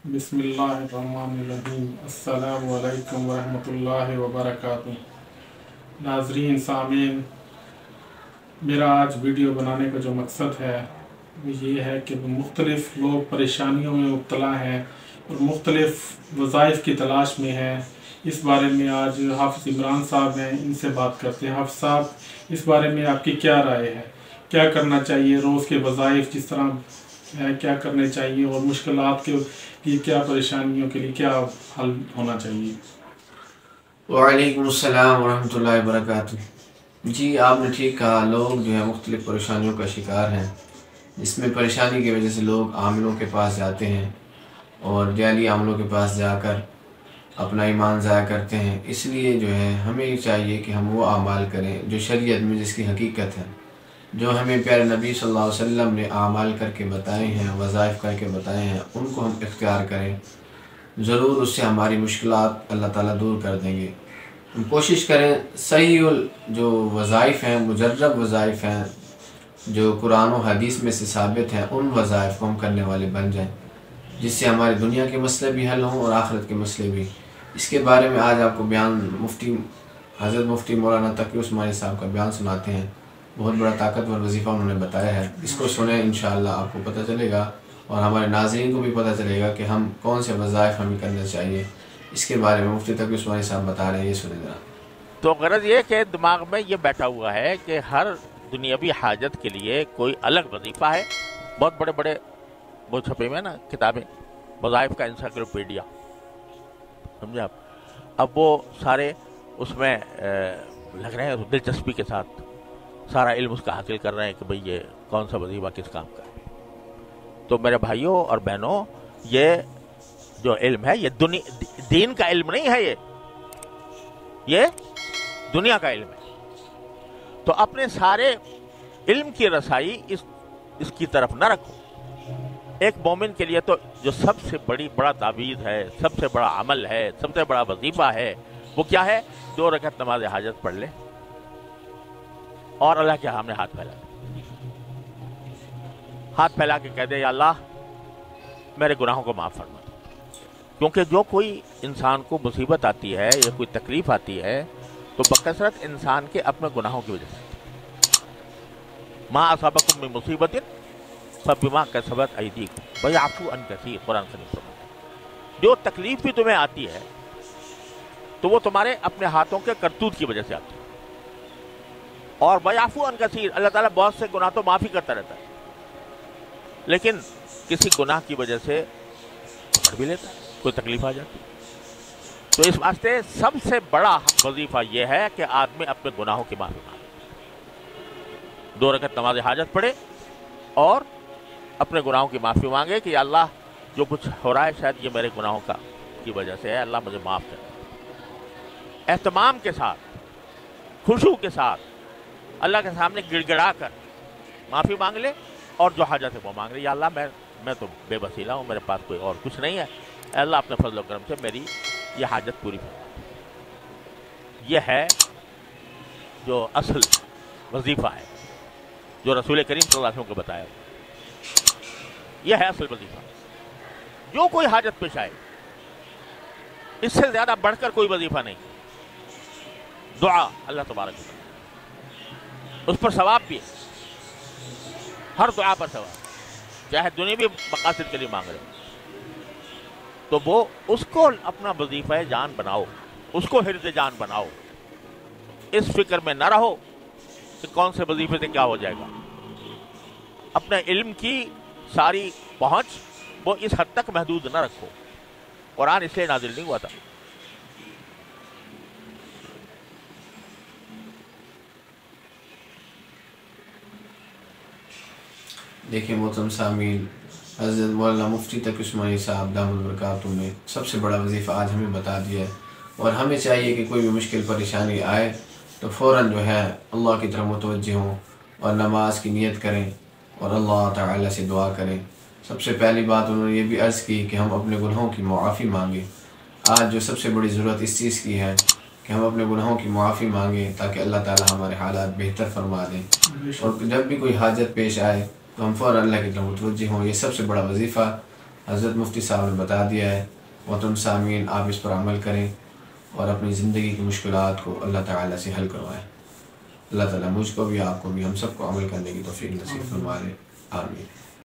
بسم اللہ الرحمن الرحیم۔ السلام علیکم ورحمۃ اللہ وبرکاتہ۔ ناظرین سامعین، میرا آج ویڈیو بنانے کا جو مقصد ہے وہ یہ ہے کہ مختلف لوگ پریشانیوں میں مبتلا ہیں اور مختلف وظائف کی تلاش میں ہیں۔ اس بارے میں آج حافظ عمران صاحب ہیں، ان سے بات کرتے ہیں۔ حافظ صاحب، اس بارے میں آپ کی کیا رائے ہے؟ کیا کرنا چاہیے؟ روز کے وظائف جس طرح ہے کیا کرنے چاہیے، اور مشکلات کے لیے کیا، پریشانیوں کے لیے کیا حل ہونا چاہیے؟ وعلیکم السلام ورحمۃ اللہ وبرکاتہ۔ جی، آپ نے ٹھیک کہا، لوگ جو ہے مختلف پریشانیوں کا شکار ہیں، جس میں پریشانی کی وجہ سے لوگ عاملوں کے پاس جاتے ہیں اور جعلی عاملوں کے پاس جا کر اپنا ایمان ضائع کرتے ہیں۔ اس لیے جو ہے ہمیں چاہیے کہ ہم وہ اعمال کریں جو شریعت میں جس کی حقیقت ہے، جو ہمیں پیارے نبی صلی اللہ علیہ وسلم نے اعمال کر کے بتائے ہیں، وظائف کر کے بتائے ہیں، ان کو ہم اختیار کریں۔ ضرور اس سے ہماری مشکلات اللہ تعالیٰ دور کر دیں گے۔ ہم کوشش کریں صحیح جو وظائف ہیں، مجرب وظائف ہیں جو قرآن و حدیث میں سے ثابت ہیں، ان وظائف کو ہم کرنے والے بن جائیں، جس سے ہماری دنیا کے مسئلے بھی حل ہوں اور آخرت کے مسئلے بھی۔ اس کے بارے میں آج آپ کو بیان حضرت مفتی مولانا تقی عثمانی صاحب کا بیان سناتے ہیں۔ بہت بڑا طاقتور وظیفہ انہوں نے بتایا ہے، اس کو سنیں، انشاءاللہ آپ کو پتہ چلے گا اور ہمارے ناظرین کو بھی پتہ چلے گا کہ ہم کون سے وظائف ہمیں کرنا چاہیے۔ اس کے بارے میں مفتی تقی عثمانی صاحب بتا رہے ہیں، یہ سنیں ذرا۔ تو غرض یہ کہ دماغ میں یہ بیٹھا ہوا ہے کہ ہر دنیاوی حاجت کے لیے کوئی الگ وظیفہ ہے۔ بہت بڑے بڑے وہ چھپے ہوئے ہیں نا کتابیں، وظائف کا انسائکلوپیڈیا، سمجھے آپ؟ اب وہ سارے اس میں لگ رہے ہیں دلچسپی کے ساتھ، سارا علم اس کا حاصل کر رہے ہیں کہ بھئی یہ کون سا وظیفہ کس کام کا ہے۔ تو میرے بھائیوں اور بہنوں، یہ جو علم ہے یہ دین کا علم نہیں ہے، یہ دنیا کا علم ہے۔ تو اپنے سارے علم کی رسائی اس کی طرف نہ رکھو۔ ایک مومن کے لیے تو جو سب سے بڑا تعویذ ہے، سب سے بڑا عمل ہے، سب سے بڑا وظیفہ ہے، وہ کیا ہے؟ 2 رکعت نماز حاجت پڑھ لے اور اللہ کے سامنے ہاتھ پھیلا دے، ہاتھ پھیلا کے کہہ دے، یا اللہ میرے گناہوں کو معاف فرما دے۔ کیونکہ جو کوئی انسان کو مصیبت آتی ہے یا کوئی تکلیف آتی ہے تو بکثرت انسان کے اپنے گناہوں کی وجہ سے۔ ما اصابکم من مصیبت فبما کسبت ایدیکم ویعفو عن کثیر، قرآن شریف میں جو تکلیف بھی تمہیں آتی ہے تو وہ تمہارے اپنے ہاتھوں کے کرتوت کی وجہ سے آتی ہے، اور ویعفو عن کثیر، اللہ تعالیٰ بہت سے گناہ تو معافی کرتا رہتا ہے، لیکن کسی گناہ کی وجہ سے پکڑ بھی لیتا ہے، کوئی تکلیف آ جاتی ہے۔ تو اس واسطے سب سے بڑا وظیفہ یہ ہے کہ آدمی اپنے گناہوں کی معافی مانگے، 2 رکعت نماز حاجت پڑھے اور اپنے گناہوں کی معافی مانگے کہ یا اللہ جو کچھ ہو رہا ہے شاید یہ میرے گناہوں کی وجہ سے ہے، اللہ مجھے معاف کر۔ اہتمام کے ساتھ، خشوع کے ساتھ اللہ کے سامنے گڑ گڑا کر معافی مانگ لے، اور جو حاجت ہے وہ مانگ لے، یا اللہ میں تو بے وسیلہ ہوں، میرے پاس کوئی اور کچھ نہیں ہے، اے اللہ اپنے فضل و کرم سے میری یہ حاجت پوری فرما۔ یہ ہے جو اصل وظیفہ ہے جو رسول کریم صلی اللہ علیہ وسلم کو بتایا، یہ ہے اصل وظیفہ۔ جو کوئی حاجت پیش آئے، اس سے زیادہ بڑھ کر کوئی وظیفہ نہیں۔ دعا اللہ تبارک و تعالی، اس پر ثواب بھی ہے، ہر دعا پر ثواب، چاہے دنیاوی مقاصد کے لیے مانگ رہے ہو تو وہ اس کو اپنا وظیفہ جان بناؤ، اس کو حرز جان بناؤ، اس فکر میں نہ رہو کہ کون سے وظیفے سے کیا ہو جائے گا۔ اپنے علم کی ساری پہنچ وہ اس حد تک محدود نہ رکھو، قرآن اس لیے نازل نہیں ہوا تھا۔ دیکھیں محترم سامعین، حضرت مولانا مفتی تقی عثمانی صاحب دامت البرکاتہ نے سب سے بڑا وظیفہ آج ہمیں بتا دیا ہے، اور ہمیں چاہیے کہ کوئی بھی مشکل پریشانی آئے تو فوراً جو ہے اللہ کی طرف متوجہ ہوں اور نماز کی نیت کریں اور اللہ تعالیٰ سے دعا کریں۔ سب سے پہلی بات انہوں نے یہ بھی عرض کی کہ ہم اپنے گناہوں کی معافی مانگیں۔ آج جو سب سے بڑی ضرورت اس چیز کی ہے کہ ہم اپنے گناہوں کی معافی مانگیں تاکہ اللہ تعالیٰ ہمارے حالات بہتر فرما دیں، اور جب بھی کوئی حاجت پیش آئے تو ہم فوراً اللہ کی طرف متوجہ ہوں۔ یہ سب سے بڑا وظیفہ حضرت مفتی صاحب نے بتا دیا ہے۔ محترم سامعین، آپ اس پر عمل کریں اور اپنی زندگی کی مشکلات کو اللہ تعالیٰ سے حل کروائیں۔ اللہ تعالیٰ مجھ کو بھی، آپ کو بھی، ہم سب کو عمل کرنے کی توفیق نصیب فرما دے۔ آمین۔